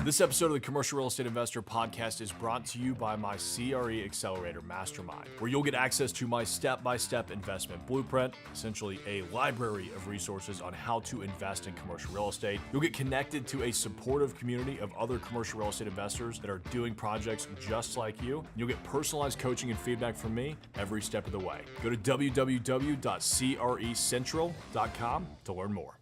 This episode of the Commercial Real Estate Investor Podcast is brought to you by my CRE Accelerator Mastermind, where you'll get access to my step-by-step investment blueprint, essentially a library of resources on how to invest in commercial real estate. You'll get connected to a supportive community of other commercial real estate investors that are doing projects just like you. You'll get personalized coaching and feedback from me every step of the way. Go to www.crecentral.com to learn more.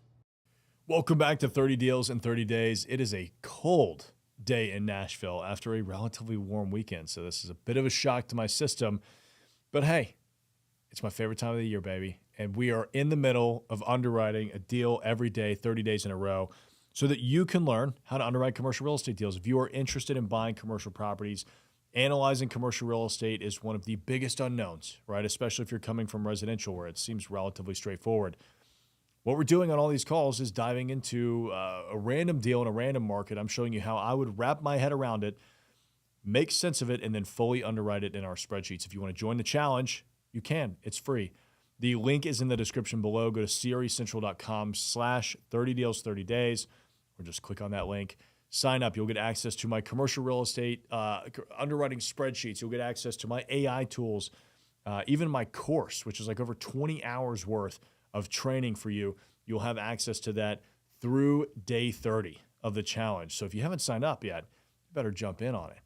Welcome back to 30 Deals in 30 Days. It is a cold day in Nashville after a relatively warm weekend, so this is a bit of a shock to my system. But hey, it's my favorite time of the year, baby. And we are in the middle of underwriting a deal every day, 30 days in a row, so that you can learn how to underwrite commercial real estate deals. If you are interested in buying commercial properties, analyzing commercial real estate is one of the biggest unknowns, right? Especially if you're coming from residential, where it seems relatively straightforward. What we're doing on all these calls is diving into a random deal in a random market. I'm showing you how I would wrap my head around it, make sense of it, and then fully underwrite it in our spreadsheets. If you want to join the challenge, you can. It's free. The link is in the description below. Go to crecentral.com/30deals30days, or just click on that link. Sign up. You'll get access to my commercial real estate underwriting spreadsheets. You'll get access to my AI tools, even my course, which is like over 20 hours worth of training for you. You'll have access to that through day 30 of the challenge. So if you haven't signed up yet, you better jump in on it.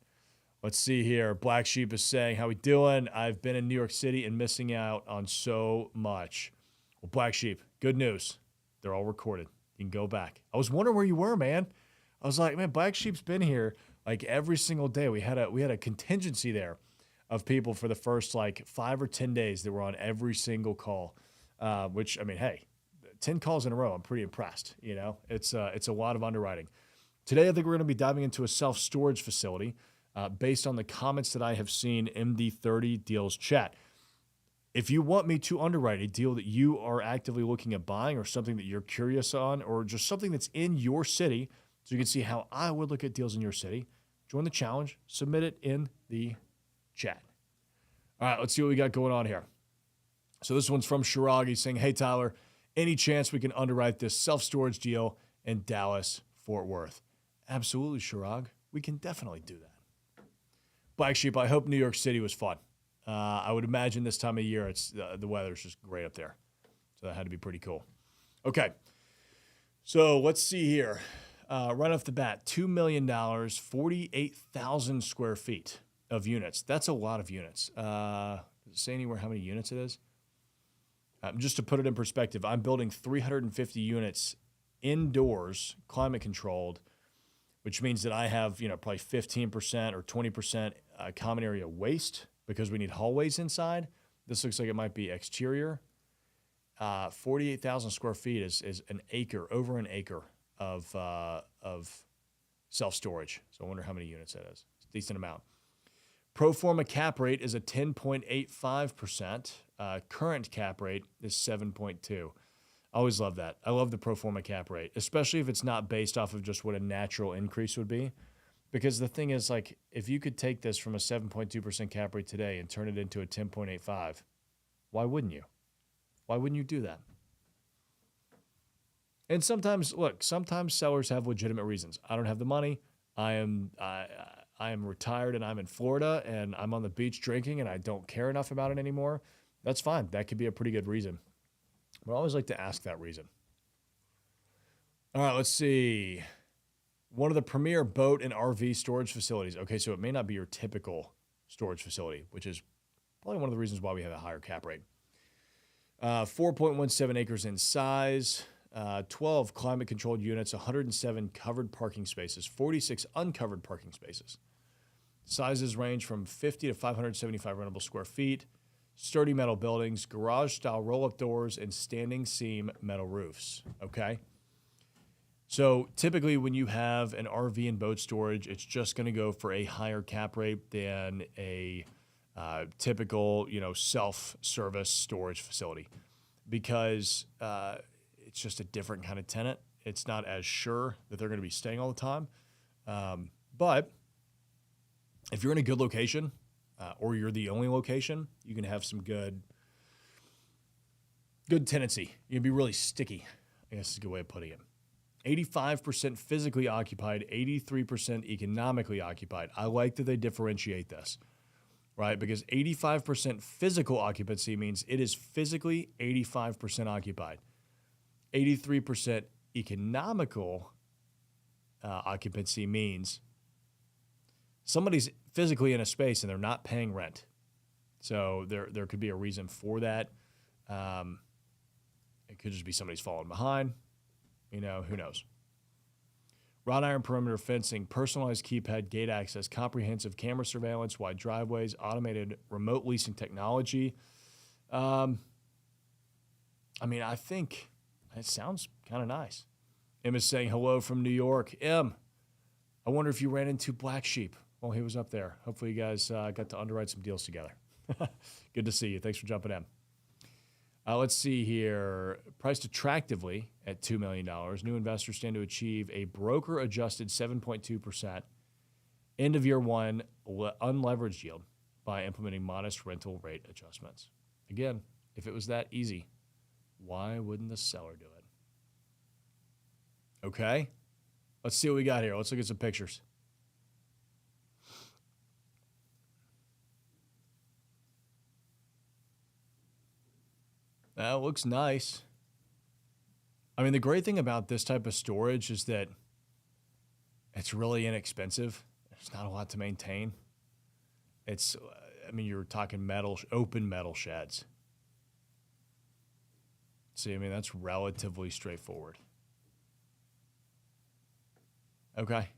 Let's see here. Black Sheep is saying, how we doing? I've been in New York City and missing out on so much. Well, Black Sheep, good news. They're all recorded. You can go back. I was wondering where you were, man. I was like, man, Black Sheep's been here like every single day. We had a contingency there of people for the first like 5 or 10 days that were on every single call. Which, I mean, hey, 10 calls in a row, I'm pretty impressed. You know, it's a lot of underwriting. Today, I think we're going to be diving into a self-storage facility based on the comments that I have seen in the 30 Deals chat. If you want me to underwrite a deal that you are actively looking at buying, or something that you're curious on, or just something that's in your city, so you can see how I would look at deals in your city, join the challenge, submit it in the chat. All right, let's see what we got going on here. So this one's from Shirag. He's saying, hey, Tyler, any chance we can underwrite this self-storage deal in Dallas, Fort Worth? Absolutely, Shirag. We can definitely do that. Black Sheep, I hope New York City was fun. I would imagine this time of year, it's the weather's just great up there. So that had to be pretty cool. Okay, so let's see here. Right off the bat, $2 million, 48,000 square feet of units. That's a lot of units. Does it say anywhere how many units it is? Just to put it in perspective, I'm building 350 units indoors, climate controlled, which means that I have, probably 15% or 20% common area waste because we need hallways inside. This looks like it might be exterior. 48,000 square feet is an acre, over an acre of self-storage. So I wonder how many units that is. It's a decent amount. Pro forma cap rate is a 10.85%. Current cap rate is 7.2. I always love that. I love the pro forma cap rate, especially if it's not based off of just what a natural increase would be. Because the thing is, like, if you could take this from a 7.2% cap rate today and turn it into a 10.85, why wouldn't you? Why wouldn't you do that? And sometimes sellers have legitimate reasons. I don't have the money. I am retired and I'm in Florida and I'm on the beach drinking and I don't care enough about it anymore. That's fine. That could be a pretty good reason. But I always like to ask that reason. All right, let's see. One of the premier boat and RV storage facilities. Okay, so it may not be your typical storage facility, which is probably one of the reasons why we have a higher cap rate. 4.17 acres in size. 12 climate-controlled units, 107 covered parking spaces, 46 uncovered parking spaces. Sizes range from 50 to 575 rentable square feet, sturdy metal buildings, garage-style roll-up doors, and standing seam metal roofs, okay? So typically when you have an RV and boat storage, it's just going to go for a higher cap rate than a typical, self-service storage facility because it's just a different kind of tenant. It's not as sure that they're going to be staying all the time. But if you're in a good location or you're the only location, you can have some good tenancy. You can be really sticky, I guess is a good way of putting it. 85% physically occupied, 83% economically occupied. I like that they differentiate this, right? Because 85% physical occupancy means it is physically 85% occupied. 83% economical occupancy means somebody's physically in a space and they're not paying rent. So there could be a reason for that. It could just be somebody's falling behind. Who knows? Wrought iron perimeter fencing, personalized keypad gate access, comprehensive camera surveillance, wide driveways, automated remote leasing technology. I think it sounds kind of nice. M is saying hello from New York. M, I wonder if you ran into Black Sheep while he was up there. Hopefully you guys got to underwrite some deals together. Good to see you. Thanks for jumping in. Let's see here. Priced attractively at $2 million. New investors stand to achieve a broker-adjusted 7.2% end of year one unleveraged yield by implementing modest rental rate adjustments. Again, if it was that easy, why wouldn't the seller do it? Okay, let's see what we got here. Let's look at some pictures. That looks nice. The great thing about this type of storage is that it's really inexpensive. There's not a lot to maintain. You're talking open metal sheds. See, that's relatively straightforward. Okay.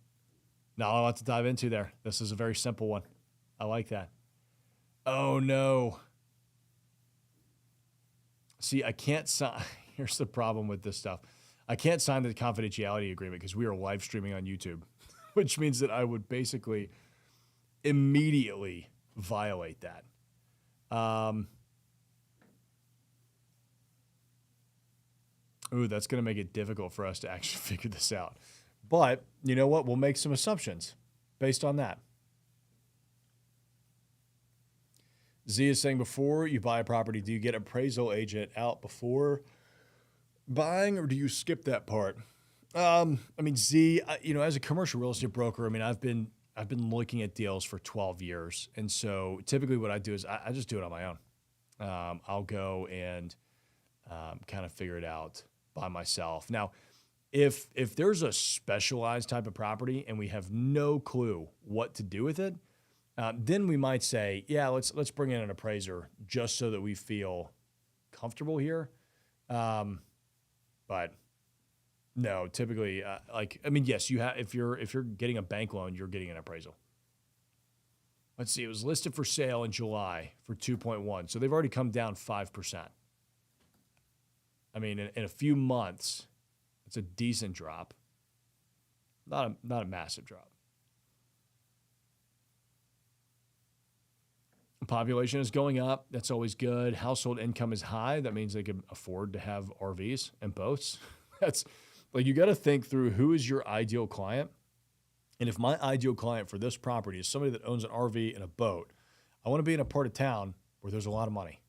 Not a lot to dive into there. This is a very simple one. I like that. Oh, no. See, I can't sign. Here's the problem with this stuff. I can't sign the confidentiality agreement because we are live streaming on YouTube, which means that I would basically immediately violate that. That's going to make it difficult for us to actually figure this out. But you know what? We'll make some assumptions based on that. Z is saying, before you buy a property, do you get appraisal agent out before buying, or do you skip that part? Z, as a commercial real estate broker, I've been looking at deals for 12 years. And so typically what I do is I just do it on my own. I'll go and kind of figure it out by myself. Now, if there's a specialized type of property and we have no clue what to do with it, then we might say, yeah, let's bring in an appraiser just so that we feel comfortable here. But no, typically, yes, you have. If you're getting a bank loan, you're getting an appraisal. Let's see, it was listed for sale in July for 2.1, so they've already come down 5%. In a few months, it's a decent drop. Not a massive drop. Population is going up. That's always good. Household income is high. That means they can afford to have RVs and boats. That's you got to think through who is your ideal client. And if my ideal client for this property is somebody that owns an RV and a boat, I want to be in a part of town where there's a lot of money,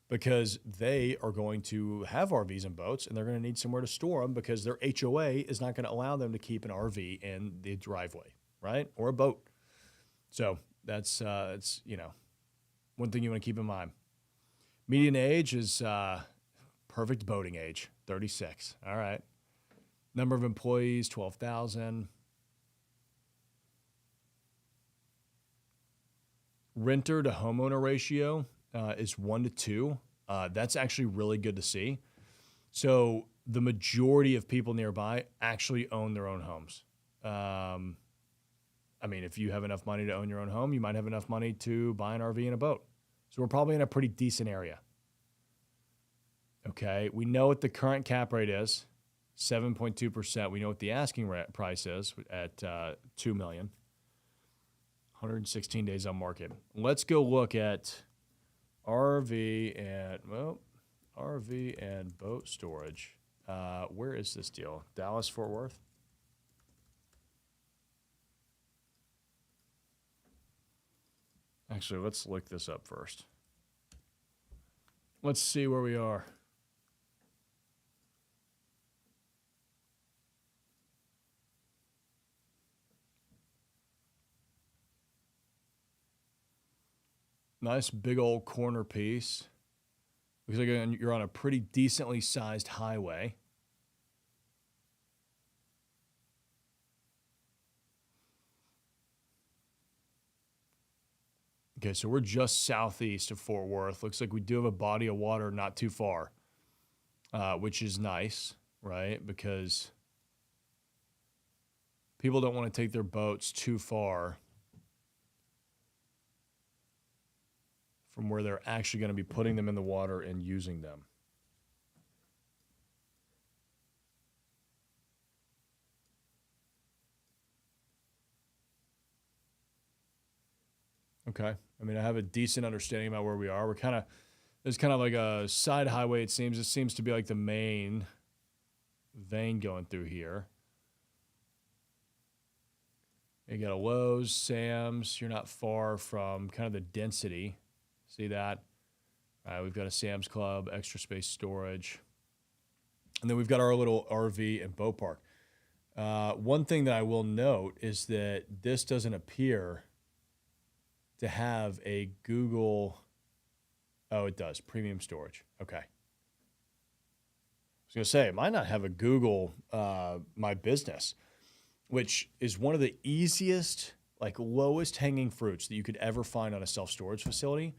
because they are going to have RVs and boats and they're going to need somewhere to store them because their HOA is not going to allow them to keep an RV in the driveway, right? Or a boat. So that's one thing you want to keep in mind. Median age is perfect boating age, 36. All right. Number of employees, 12,000. Renter to homeowner ratio is 1 to 2. That's actually really good to see. So the majority of people nearby actually own their own homes. If you have enough money to own your own home, you might have enough money to buy an RV and a boat. So we're probably in a pretty decent area. Okay, we know what the current cap rate is, 7.2%. We know what the asking price is at $2 million. 116 days on market. Let's go look at RV and boat storage. Where is this deal? Dallas, Fort Worth? Actually, let's look this up first. Let's see where we are. Nice big old corner piece. Looks like you're on a pretty decently sized highway. Okay, so we're just southeast of Fort Worth. Looks like we do have a body of water not too far, which is nice, right? Because people don't want to take their boats too far from where they're actually going to be putting them in the water and using them. Okay. I mean, I have a decent understanding about where we are. There's kind of like a side highway, it seems. It seems to be like the main vein going through here. You got a Lowe's, Sam's. You're not far from kind of the density. See that? We've got a Sam's Club, extra space storage. And then we've got our little RV and boat park. One thing that I will note is that this doesn't appear to have a Google. Oh, it does. Premium storage. Okay. I was going to say, it might not have a Google My Business, which is one of the easiest, like lowest hanging fruits that you could ever find on a self-storage facility.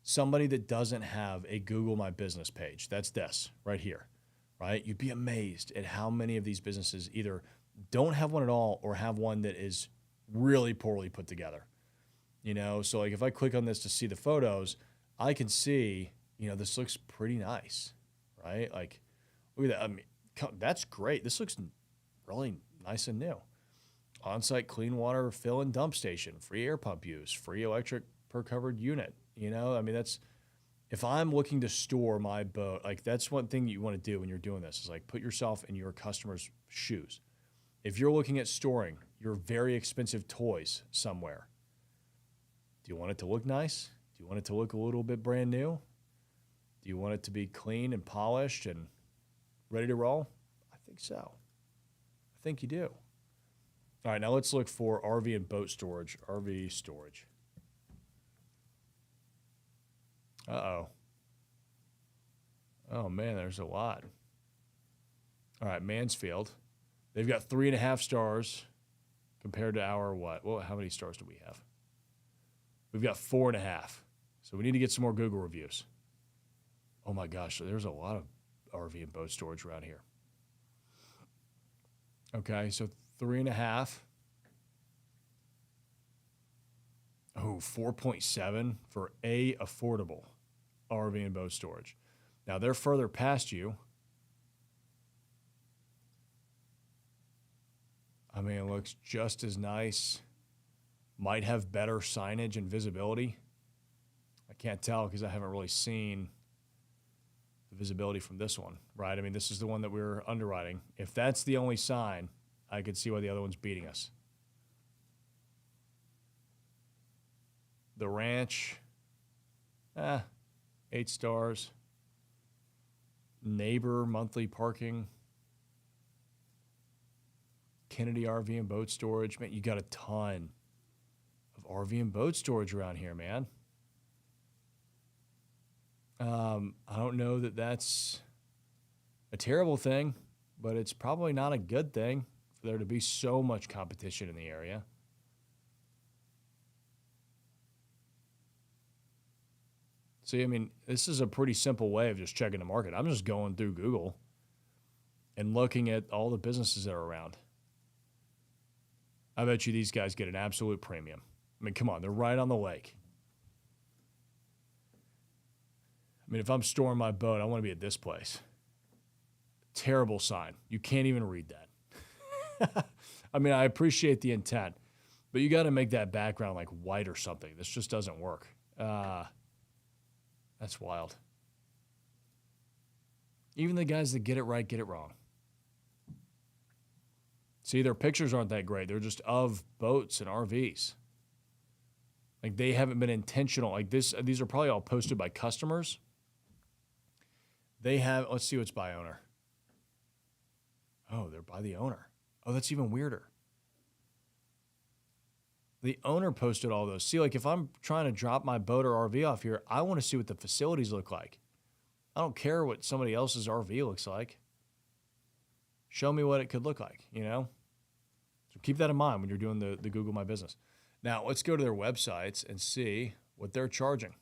Somebody that doesn't have a Google My Business page. That's this right here, right? You'd be amazed at how many of these businesses either don't have one at all or have one that is really poorly put together. You know, so like if I click on this to see the photos, I can see, you know, this looks pretty nice, right? Like, look at that. I mean, that's great. This looks really nice and new. On-site clean water fill and dump station, free air pump use, free electric per covered unit. You know, I mean, if I'm looking to store my boat, like that's one thing you want to do when you're doing this is like put yourself in your customer's shoes. If you're looking at storing your very expensive toys somewhere, do you want it to look nice? Do you want it to look a little bit brand new? Do you want it to be clean and polished and ready to roll? I think so. I think you do. All right, now let's look for RV and boat storage. RV storage. Uh-oh. Oh, man, there's a lot. All right, Mansfield. They've got 3.5 stars compared to our what? Well, how many stars do we have? We've got 4.5. So we need to get some more Google reviews. Oh, my gosh, there's a lot of RV and boat storage around here. Okay, so 3.5. Oh, 4.7 for a affordable RV and boat storage. Now, they're further past you. I mean, it looks just as nice. Might have better signage and visibility. I can't tell because I haven't really seen the visibility from this one, right? I mean, this is the one that we're underwriting. If that's the only sign, I could see why the other one's beating us. The ranch, 8 stars. Neighbor monthly parking. Kennedy RV and boat storage. Man, you got a ton of RV and boat storage around here, man. I don't know that that's a terrible thing, but it's probably not a good thing for there to be so much competition in the area. See, I mean, this is a pretty simple way of just checking the market. I'm just going through Google and looking at all the businesses that are around. I bet you these guys get an absolute premium. I mean, come on, they're right on the lake. I mean, if I'm storing my boat, I want to be at this place. Terrible sign. You can't even read that. I mean, I appreciate the intent, but you got to make that background like white or something. This just doesn't work. That's wild. Even the guys that get it right get it wrong. See, their pictures aren't that great. They're just of boats and RVs. Like they haven't been intentional. Like this, these are probably all posted by customers. They have, let's see what's by owner. Oh, they're by the owner. Oh, that's even weirder. The owner posted all those. See, like if I'm trying to drop my boat or RV off here, I want to see what the facilities look like. I don't care what somebody else's RV looks like. Show me what it could look like, you know? So keep that in mind when you're doing the Google My Business. Now, let's go to their websites and see what they're charging.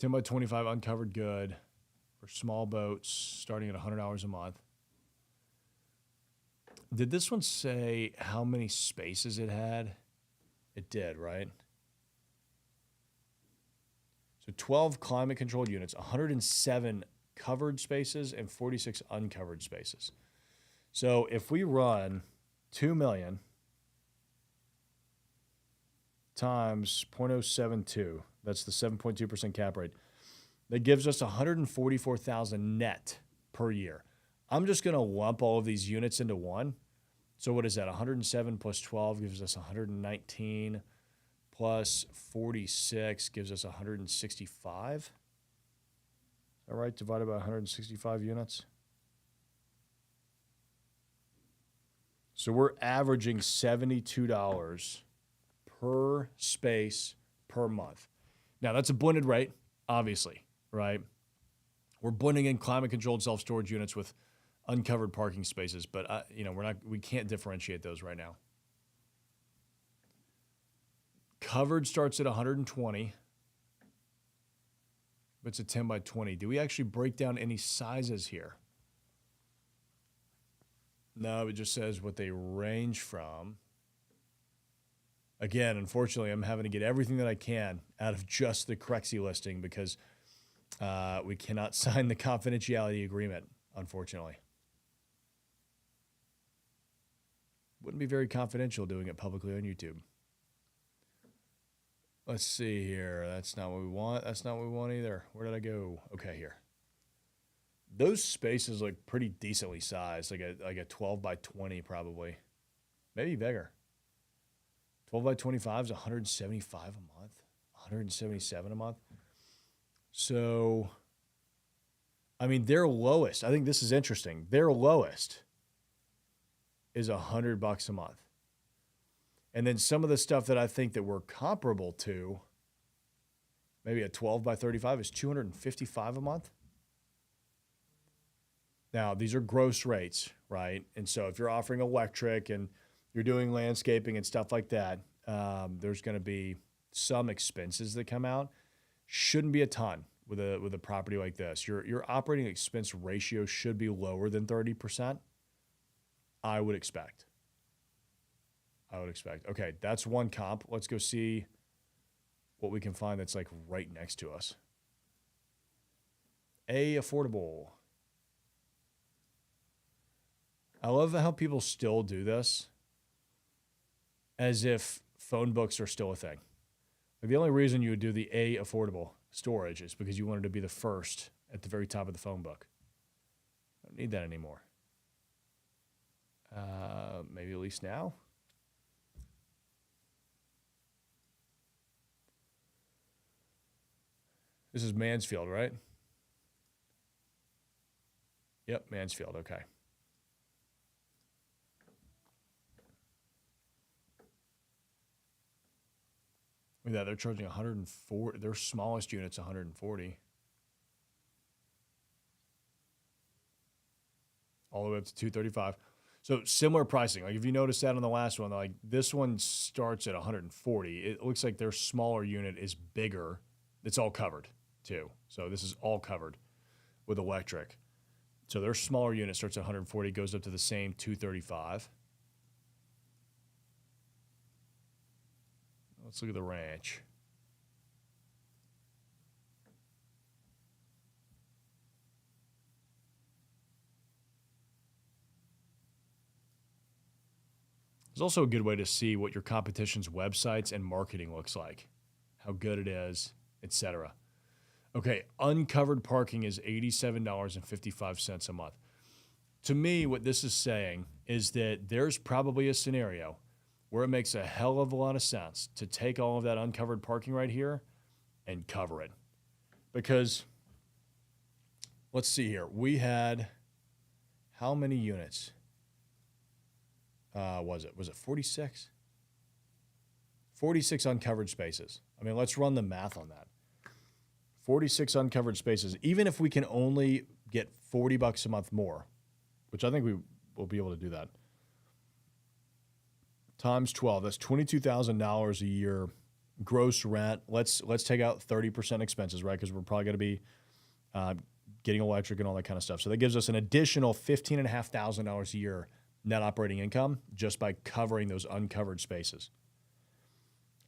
$10 by $25 uncovered good for small boats starting at $100 a month. Did this one say how many spaces it had? It did, right? So 12 climate-controlled units, 107 covered spaces, and 46 uncovered spaces. So if we run 2 million times 0.072, that's the 7.2% cap rate, that gives us 144,000 net per year. I'm just going to lump all of these units into one. So what is that? 107 plus 12 gives us 119 plus 46 gives us 165. Is that right? Divided by 165 units. So we're averaging $72 per space per month. Now that's a blended rate, obviously, right? We're blending in climate-controlled self-storage units with uncovered parking spaces, but we can't differentiate those right now. Covered starts at 120. But it's a 10 by 20. Do we actually break down any sizes here? No, it just says what they range from. Again, unfortunately, I'm having to get everything that I can out of just the Crexy listing because we cannot sign the confidentiality agreement, unfortunately. Wouldn't be very confidential doing it publicly on YouTube. Let's see here. That's not what we want. That's not what we want either. Where did I go? Okay, here. Those spaces look pretty decently sized, like a 12 by 20 probably. Maybe bigger. 12 by 25 is 175 a month, 177 a month. So, I mean, their lowest, I think this is interesting. Their lowest is $100 a month. And then some of the stuff that I think that we're comparable to, maybe a 12 by 35 is $255 a month. Now, these are gross rates, right? And so if you're offering electric and you're doing landscaping and stuff like that, there's going to be some expenses that come out. Shouldn't be a ton with a property like this. Your operating expense ratio should be lower than 30%. I would expect. Okay, that's one comp. Let's go see what we can find that's like right next to us. Affordable. I love how people still do this as if phone books are still a thing. Like the only reason you would do the affordable storage is because you wanted to be the first at the very top of the phone book. I don't need that anymore. Maybe at least now. This is Mansfield, right? Yep, Mansfield, okay. Look at that, they're charging 140. Their smallest unit's 140. All the way up to 235. So similar pricing. Like if you notice that on the last one, like this one starts at 140. It looks like their smaller unit is bigger. It's all covered too. So this is all covered with electric. So their smaller unit starts at 140, goes up to the same 235. Let's look at the ranch. There's also a good way to see what your competition's websites and marketing looks like, how good it is, etc. Okay, uncovered parking is $87.55 a month. To me, what this is saying is that there's probably a scenario where it makes a hell of a lot of sense to take all of that uncovered parking right here and cover it. because let's see here. We had how many units? Was it 46? 46 uncovered spaces. I mean, let's run the math on that. 46 uncovered spaces. Even if we can only get $40 a month more, which I think we will be able to do that, times 12, that's $22,000 a year gross rent. Let's take out 30% expenses, right? Because we're probably going to be getting electric and all that kind of stuff. So that gives us an additional $15,500 a year net operating income just by covering those uncovered spaces.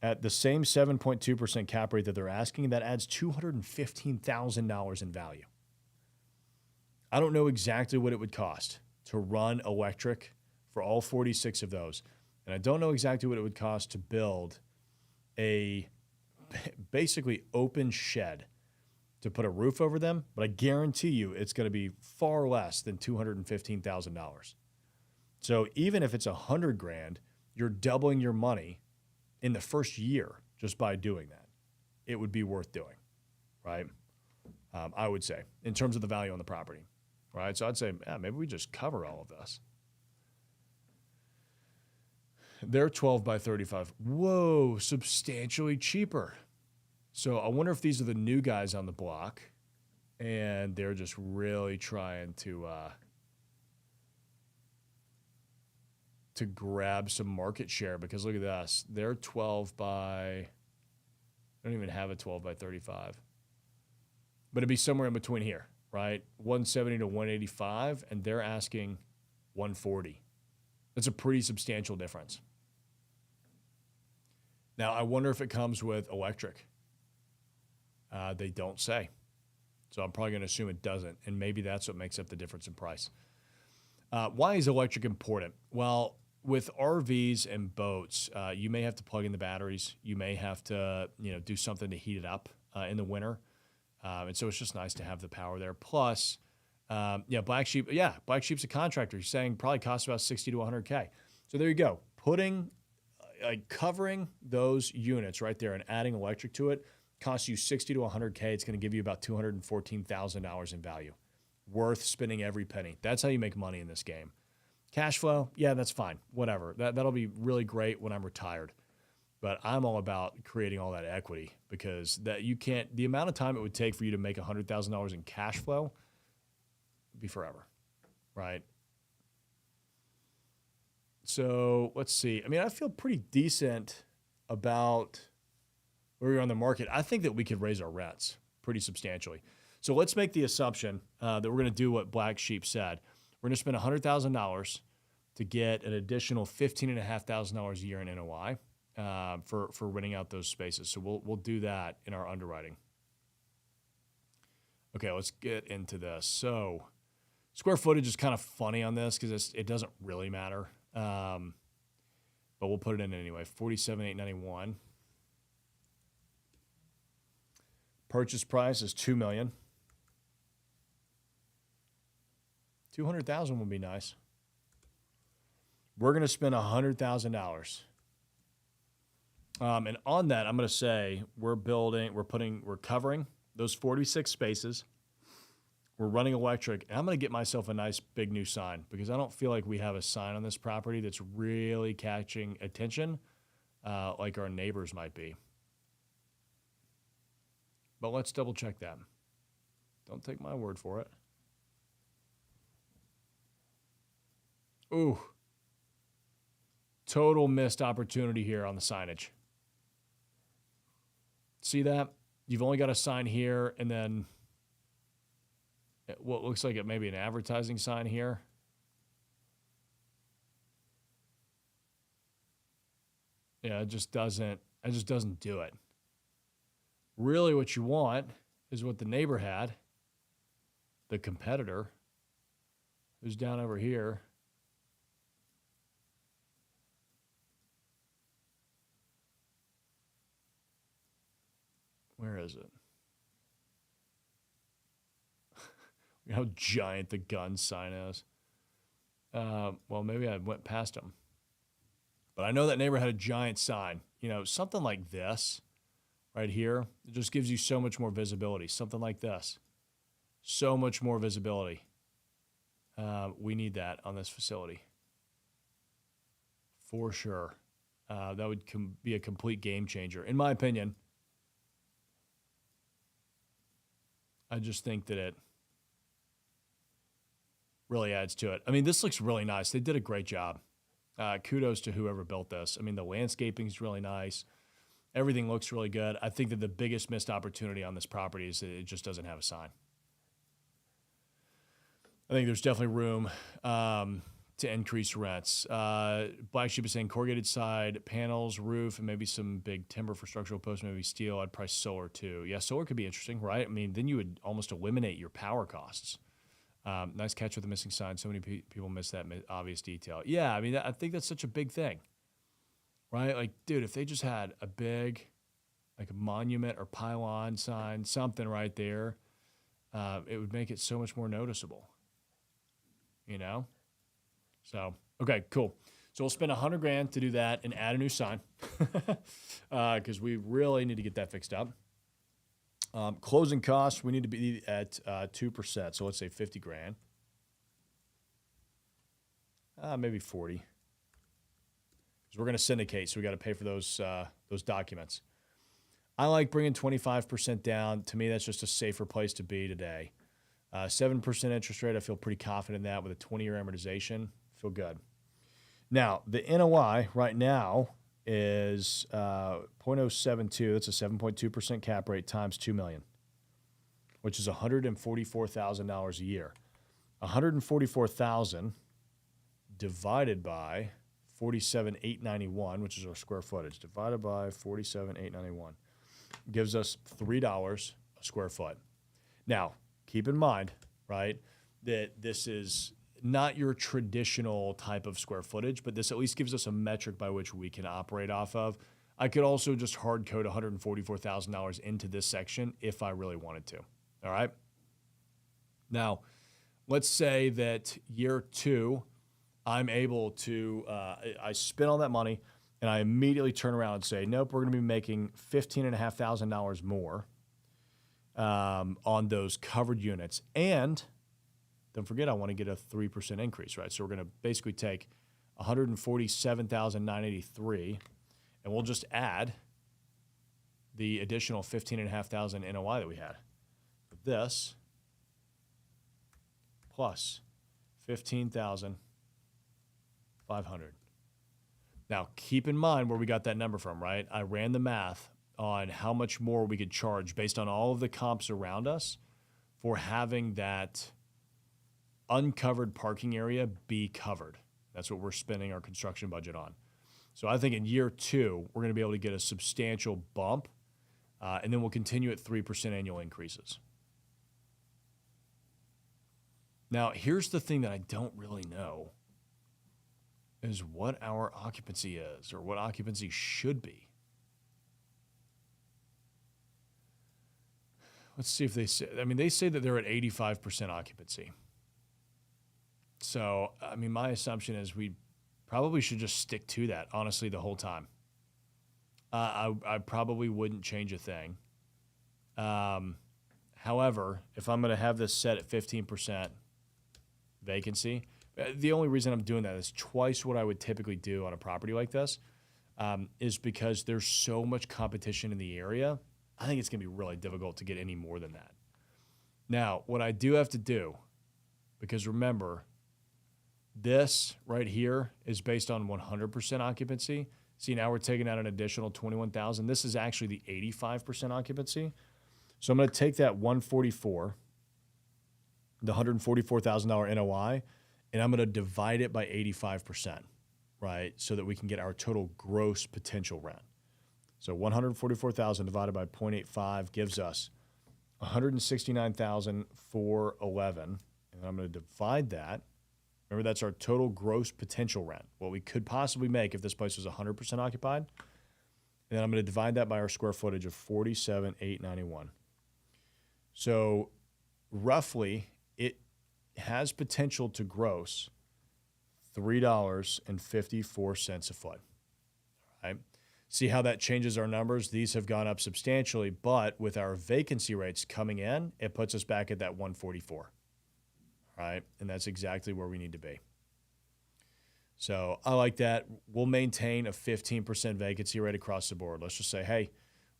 At the same 7.2% cap rate that they're asking, that adds $215,000 in value. I don't know exactly what it would cost to run electric for all 46 of those. And I don't know exactly what it would cost to build a basically open shed to put a roof over them, but I guarantee you it's going to be far less than $215,000. So even if it's $100,000, you're doubling your money in the first year just by doing that. It would be worth doing, right? I would say, in terms of the value on the property, right? So I'd say, maybe we just cover all of this. They're 12 by 35. Whoa, substantially cheaper. So I wonder if these are the new guys on the block and they're just really trying to grab some market share, because look at this. They're 12 by, I don't even have a 12 by 35. But it'd be somewhere in between here, right? 170 to 185, and they're asking 140. That's a pretty substantial difference. Now, I wonder if it comes with electric. They don't say. So I'm probably going to assume it doesn't, and maybe that's what makes up the difference in price. Why is electric important? Well, with RVs and boats, you may have to plug in the batteries. You may have to, do something to heat it up in the winter. And so it's just nice to have the power there. Plus, Black Sheep's a contractor. He's saying probably costs about $60 to $100K. So there you go. Covering those units right there and adding electric to it costs you $60 to $100K. It's going to give you about $214,000 in value. Worth spending every penny. That's how you make money in this game. Cash flow, that's fine. Whatever. That'll be really great when I'm retired. But I'm all about creating all that equity, because the amount of time it would take for you to make $100,000 in cash flow would be forever, right? So let's see. I mean, I feel pretty decent about where we're on the market. I think that we could raise our rents pretty substantially. So let's make the assumption that we're going to do what Black Sheep said. We're going to spend $100,000 to get an additional $15,500 a year in NOI for renting out those spaces. So we'll do that in our underwriting. Okay, let's get into this. So square footage is kind of funny on this because it doesn't really matter, but we'll put it in anyway. 47,891. Purchase price is $2 million. $200,000 would be nice. We're going to spend $100,000. And on that, I'm going to say we're covering those 46 spaces. We're running electric. And I'm going to get myself a nice big new sign, because I don't feel like we have a sign on this property that's really catching attention like our neighbors might be. But let's double check that. Don't take my word for it. Ooh. Total missed opportunity here on the signage. See that? You've only got a sign here, and then what looks like it may be an advertising sign here. Yeah, it just doesn't do it. Really what you want is what the neighbor had, the competitor, who's down over here. Where is it? How giant the gun sign is. Well, maybe I went past them. But I know that neighbor had a giant sign. Something like this right here. It just gives you so much more visibility. Something like this. So much more visibility. We need that on this facility. For sure. That would be a complete game changer. In my opinion, I just think that it really adds to it. I mean, this looks really nice. They did a great job. Kudos to whoever built this. I mean, the landscaping is really nice. Everything looks really good. I think that the biggest missed opportunity on this property is that it just doesn't have a sign. I think there's definitely room to increase rents. Black Sheep is saying corrugated side, panels, roof, and maybe some big timber for structural posts, maybe steel. I'd price solar too. Yeah, solar could be interesting, right? I mean, then you would almost eliminate your power costs. Nice catch with the missing sign. So many people miss that obvious detail. Yeah, I mean, I think that's such a big thing, right? Like, dude, if they just had a big, like a monument or pylon sign, something right there, it would make it so much more noticeable, you know? So, okay, cool. So we'll spend $100,000 to do that and add a new sign because we really need to get that fixed up. Closing costs, we need to be at 2%. So let's say $50,000. Maybe 40. Because we're going to syndicate, so we got to pay for those documents. I like bringing 25% down. To me, that's just a safer place to be today. 7% interest rate, I feel pretty confident in that with a 20-year amortization. Feel good. Now, the NOI right now is 0.072. That's a 7.2% cap rate times $2 million, which is $144,000 a year. $144,000 divided by 47,891, which is our square footage, divided by 47,891, gives us $3 a square foot. Now, keep in mind, right, that this is not your traditional type of square footage, but this at least gives us a metric by which we can operate off of. I could also just hard code $144,000 into this section if I really wanted to. All right. Now, let's say that year 2, I'm able to, I spend all that money and I immediately turn around and say, nope, we're going to be making $15,500 more on those covered units. And don't forget, I want to get a 3% increase, right? So we're going to basically take $147,983, and we'll just add the additional $15,500 NOI that we had. This plus $15,500. Now, keep in mind where we got that number from, right? I ran the math on how much more we could charge based on all of the comps around us for having that uncovered parking area be covered. That's what we're spending our construction budget on. So I think in year 2, we're going to be able to get a substantial bump, and then we'll continue at 3% annual increases. Now, here's the thing that I don't really know is what our occupancy is or what occupancy should be. Let's see if they say, I mean, they say that they're at 85% occupancy. So, I mean, my assumption is we probably should just stick to that, honestly, the whole time. I probably wouldn't change a thing. However, if I'm going to have this set at 15% vacancy, the only reason I'm doing that is twice what I would typically do on a property like this, is because there's so much competition in the area. I think it's going to be really difficult to get any more than that. Now, what I do have to do, because remember, this right here is based on 100% occupancy. See, now we're taking out an additional 21,000. This is actually the 85% occupancy. So I'm going to take that 144, the $144,000 NOI, and I'm going to divide it by 85%, right? So that we can get our total gross potential rent. So 144,000 divided by 0.85 gives us 169,411. And I'm going to divide that. Remember, that's our total gross potential rent, what we could possibly make if this place was 100% occupied. And then I'm going to divide that by our square footage of 47,891. So roughly, it has potential to gross $3.54 a foot. All right. See how that changes our numbers? These have gone up substantially, but with our vacancy rates coming in, it puts us back at that 144, right? And that's exactly where we need to be. So I like that. We'll maintain a 15% vacancy rate across the board. Let's just say, hey,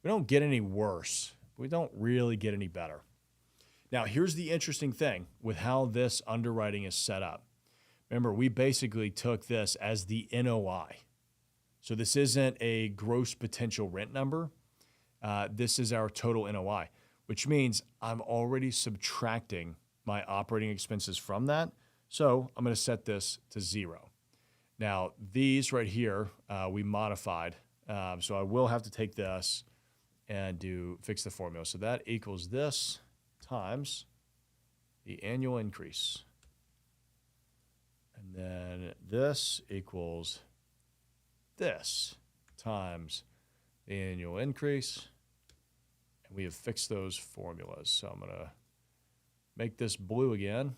we don't get any worse. We don't really get any better. Now, here's the interesting thing with how this underwriting is set up. Remember, we basically took this as the NOI. So this isn't a gross potential rent number. This is our total NOI, which means I'm already subtracting my operating expenses from that. So I'm going to set this to 0. Now, these right here, we modified. So I will have to take this and fix the formula. So that equals this times the annual increase. And then this equals this times the annual increase. And we have fixed those formulas. So I'm going to make this blue again.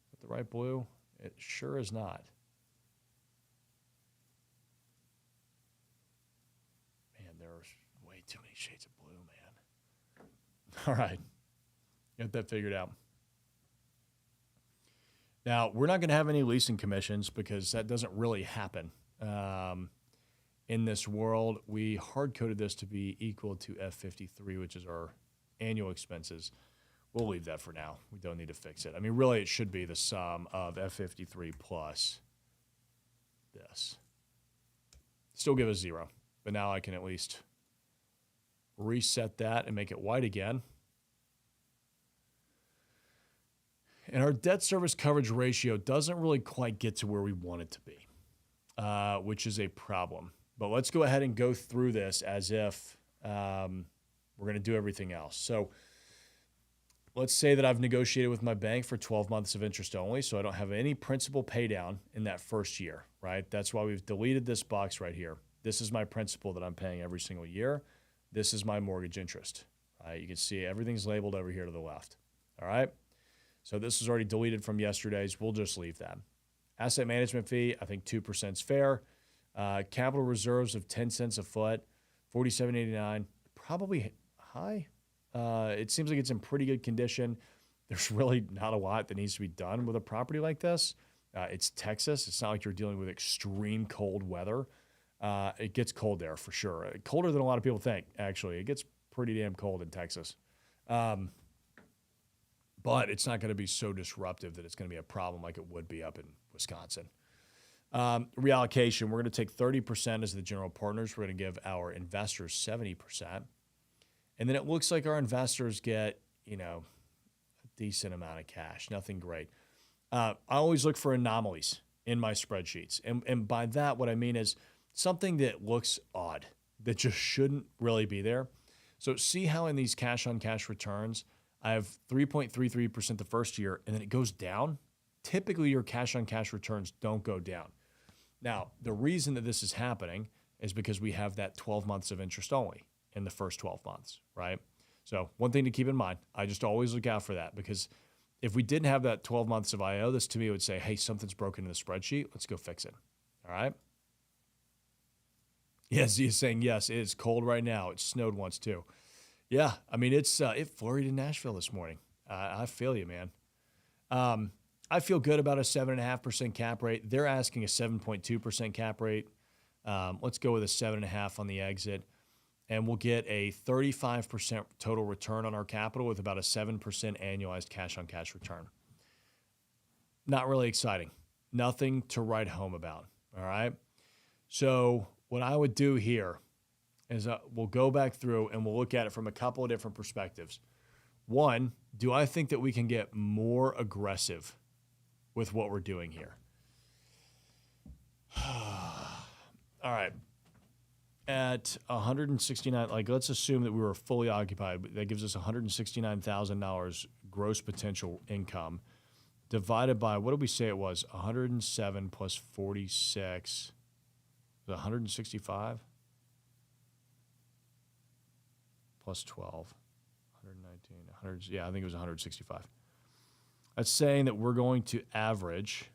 Is that the right blue? It sure is not. Man, there's way too many shades of blue, man. All right. Get that figured out. Now, we're not going to have any leasing commissions because that doesn't really happen. In this world, we hard-coded this to be equal to F53, which is our annual expenses. We'll leave that for now. We don't need to fix it. I mean, really, it should be the sum of F53 plus this. Still give us 0, but now I can at least reset that and make it white again. And our debt service coverage ratio doesn't really quite get to where we want it to be, which is a problem. But let's go ahead and go through this as if we're going to do everything else. So let's say that I've negotiated with my bank for 12 months of interest only, so I don't have any principal pay down in that first year, right? That's why we've deleted this box right here. This is my principal that I'm paying every single year. This is my mortgage interest. You can see everything's labeled over here to the left, all right? So this is already deleted from yesterday's. We'll just leave that. Asset management fee, I think 2% is fair. Capital reserves of 10 cents a foot, $47.89, probably high. It seems like it's in pretty good condition. There's really not a lot that needs to be done with a property like this. It's Texas. It's not like you're dealing with extreme cold weather. It gets cold there for sure. Colder than a lot of people think, actually. It gets pretty damn cold in Texas. But it's not going to be so disruptive that it's going to be a problem like it would be up in Wisconsin. Reallocation, we're going to take 30% as the general partners. We're going to give our investors 70%. And then it looks like our investors get, a decent amount of cash. Nothing great. I always look for anomalies in my spreadsheets. And by that, what I mean is something that looks odd, that just shouldn't really be there. So see how in these cash-on-cash returns, I have 3.33% the first year, and then it goes down? Typically, your cash-on-cash returns don't go down. Now, the reason that this is happening is because we have that 12 months of interest only in the first 12 months, right? So one thing to keep in mind, I just always look out for that, because if we didn't have that 12 months of IO, this to me would say, hey, something's broken in the spreadsheet. Let's go fix it, all right? Yes, he's saying, yes, it is cold right now. It snowed once too. Yeah, I mean, it flurried in Nashville this morning. I feel you, man. I feel good about a 7.5% cap rate. They're asking a 7.2% cap rate. Let's go with a 7.5 on the exit, and we'll get a 35% total return on our capital with about a 7% annualized cash-on-cash return. Not really exciting. Nothing to write home about, all right? So what I would do here is we'll go back through and we'll look at it from a couple of different perspectives. One, do I think that we can get more aggressive with what we're doing here? All right. At 169, let's assume that we were fully occupied. That gives us $169,000 gross potential income divided by, what did we say it was? 107 plus 46, 165? Plus 12, 119, 100, yeah, I think it was 165. That's saying that we're going to average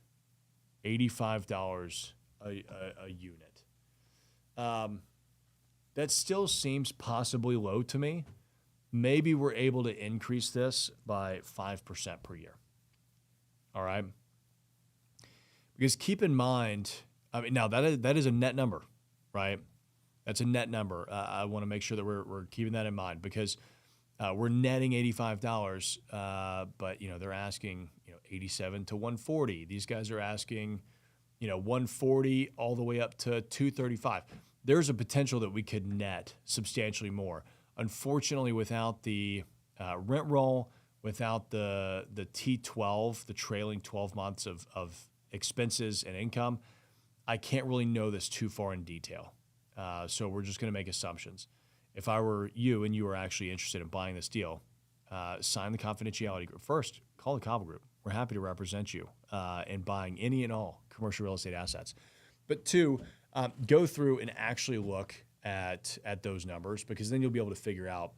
$85 a unit. That still seems possibly low to me. Maybe we're able to increase this by 5% per year. All right. Because keep in mind, I mean, now that is a net number, right? That's a net number. I want to make sure that we're keeping that in mind because we're netting $85, but they're asking 87 to 140. These guys are asking 140 all the way up to 235. There's a potential that we could net substantially more. Unfortunately, without the rent roll, without the T12, the trailing 12 months of expenses and income, I can't really know this too far in detail. So we're just going to make assumptions. If I were you and you were actually interested in buying this deal, sign the confidentiality group. First, call the Cauble Group. We're happy to represent you in buying any and all commercial real estate assets. But two, go through and actually look at those numbers because then you'll be able to figure out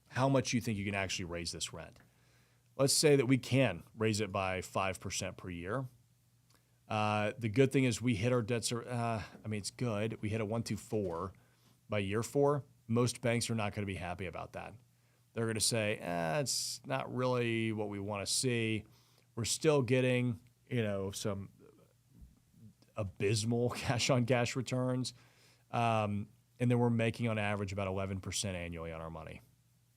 how much you think you can actually raise this rent. Let's say that we can raise it by 5% per year. The good thing is we hit our debt service. It's good. We hit a 124 by year 4. Most banks are not going to be happy about that. They're going to say, it's not really what we want to see. We're still getting, some abysmal cash-on-cash returns. And then we're making on average about 11% annually on our money.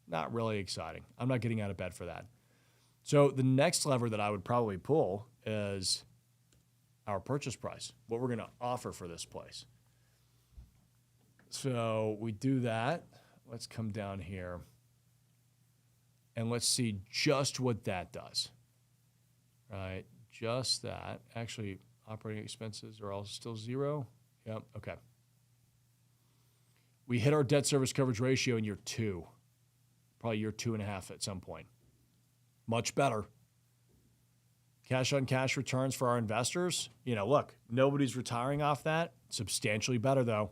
Not really exciting. I'm not getting out of bed for that. So the next lever that I would probably pull is our purchase price, what we're going to offer for this place. So we do that. Let's come down here and let's see just what that does. Right? Just that. Actually, operating expenses are all still 0. Yep. Okay. We hit our debt service coverage ratio in year 2, probably year 2.5 at some point. Much better. Cash on cash returns for our investors. Look, nobody's retiring off that. Substantially better though.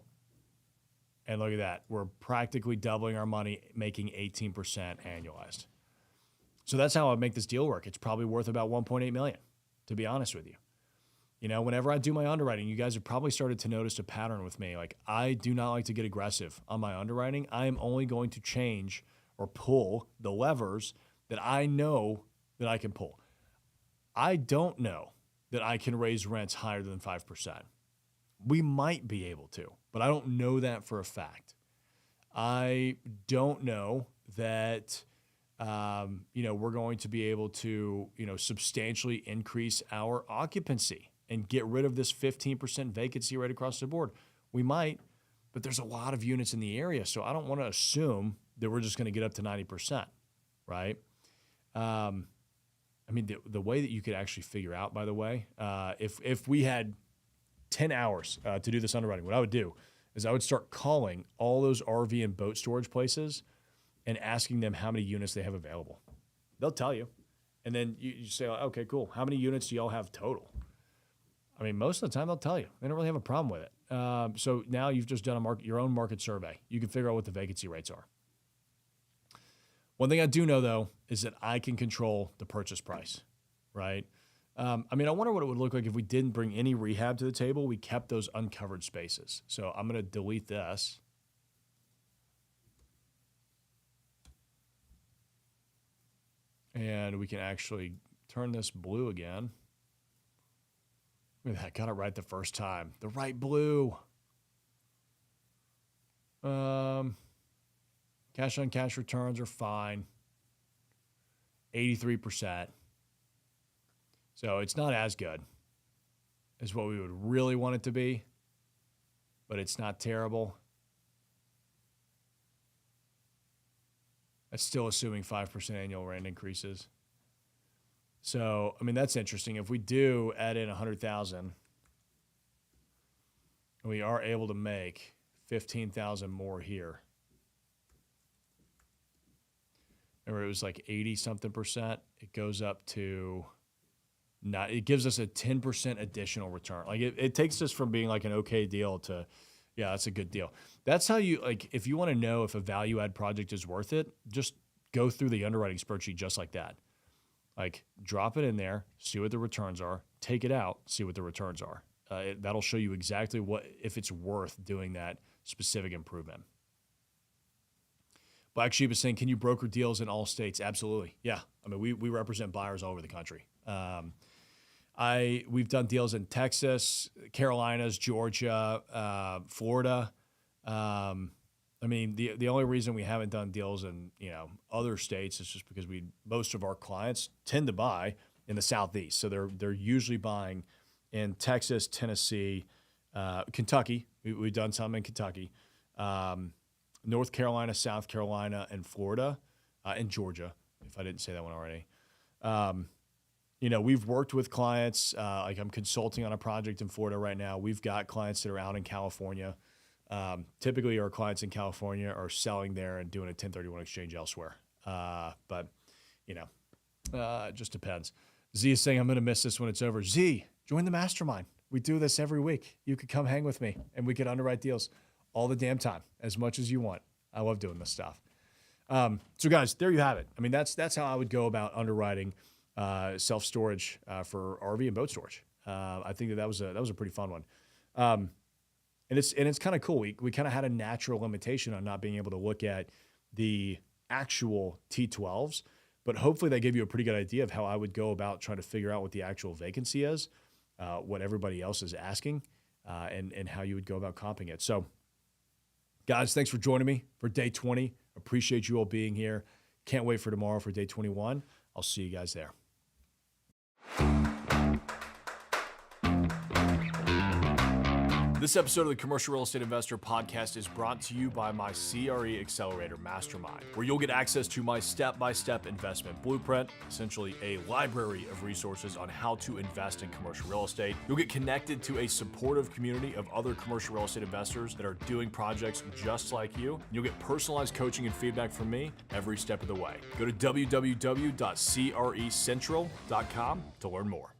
And look at that. We're practically doubling our money, making 18% annualized. So that's how I make this deal work. It's probably worth about $1.8 million, to be honest with you. Whenever I do my underwriting, you guys have probably started to notice a pattern with me. Like, I do not like to get aggressive on my underwriting. I am only going to change or pull the levers that I know that I can pull. I don't know that I can raise rents higher than 5%. We might be able to, but I don't know that for a fact. I don't know that, we're going to be able to, substantially increase our occupancy and get rid of this 15% vacancy right across the board. We might, but there's a lot of units in the area, so I don't want to assume that we're just going to get up to 90%, right? The way that you could actually figure out, by the way, if we had 10 hours to do this underwriting, what I would do is I would start calling all those RV and boat storage places and asking them how many units they have available. They'll tell you. And then you say, okay, cool. How many units do y'all have total? Most of the time they'll tell you. They don't really have a problem with it. So now you've just done your own market survey. You can figure out what the vacancy rates are. One thing I do know, though, is that I can control the purchase price, right? I wonder what it would look like if we didn't bring any rehab to the table. We kept those uncovered spaces. So I'm going to delete this. And we can actually turn this blue again. Look at that. Got it right the first time. The right blue. Cash on cash returns are fine. 83%. So it's not as good as what we would really want it to be, but it's not terrible. That's still assuming 5% annual rent increases. So, that's interesting. If we do add in 100,000, we are able to make 15,000 more here. Remember, it was like 80 something percent. It goes up to it gives us a 10% additional return. Like it takes us from being like an okay deal to, yeah, that's a good deal. That's how you, like, if you want to know if a value add project is worth it, just go through the underwriting spreadsheet just like that. Like, drop it in there, see what the returns are, take it out, see what the returns are. That'll show you exactly if it's worth doing that specific improvement. Black Sheep is saying, can you broker deals in all states? Absolutely. Yeah. I mean, we represent buyers all over the country. We've done deals in Texas, Carolinas, Georgia, Florida. I mean, the only reason we haven't done deals in, other states is just because most of our clients tend to buy in the Southeast. So they're usually buying in Texas, Tennessee, Kentucky. We've done some in Kentucky, North Carolina, South Carolina, and Florida, and Georgia, if I didn't say that one already. We've worked with clients, like I'm consulting on a project in Florida right now. We've got clients that are out in California. Typically our clients in California are selling there and doing a 1031 exchange elsewhere. But it just depends. Z is saying, I'm going to miss this when it's over. Z, join the mastermind. We do this every week. You could come hang with me and we could underwrite deals all the damn time, as much as you want. I love doing this stuff. So guys, there you have it. I mean, that's how I would go about underwriting self-storage for RV and boat storage. I think that was a pretty fun one. And it's kind of cool. We kind of had a natural limitation on not being able to look at the actual T12s, but hopefully that gave you a pretty good idea of how I would go about trying to figure out what the actual vacancy is, what everybody else is asking, and how you would go about comping it. So guys, thanks for joining me for day 20. Appreciate you all being here. Can't wait for tomorrow for day 21. I'll see you guys there. This episode of the Commercial Real Estate Investor Podcast is brought to you by my CRE Accelerator Mastermind, where you'll get access to my step-by-step investment blueprint, essentially a library of resources on how to invest in commercial real estate. You'll get connected to a supportive community of other commercial real estate investors that are doing projects just like you. You'll get personalized coaching and feedback from me every step of the way. Go to www.crecentral.com to learn more.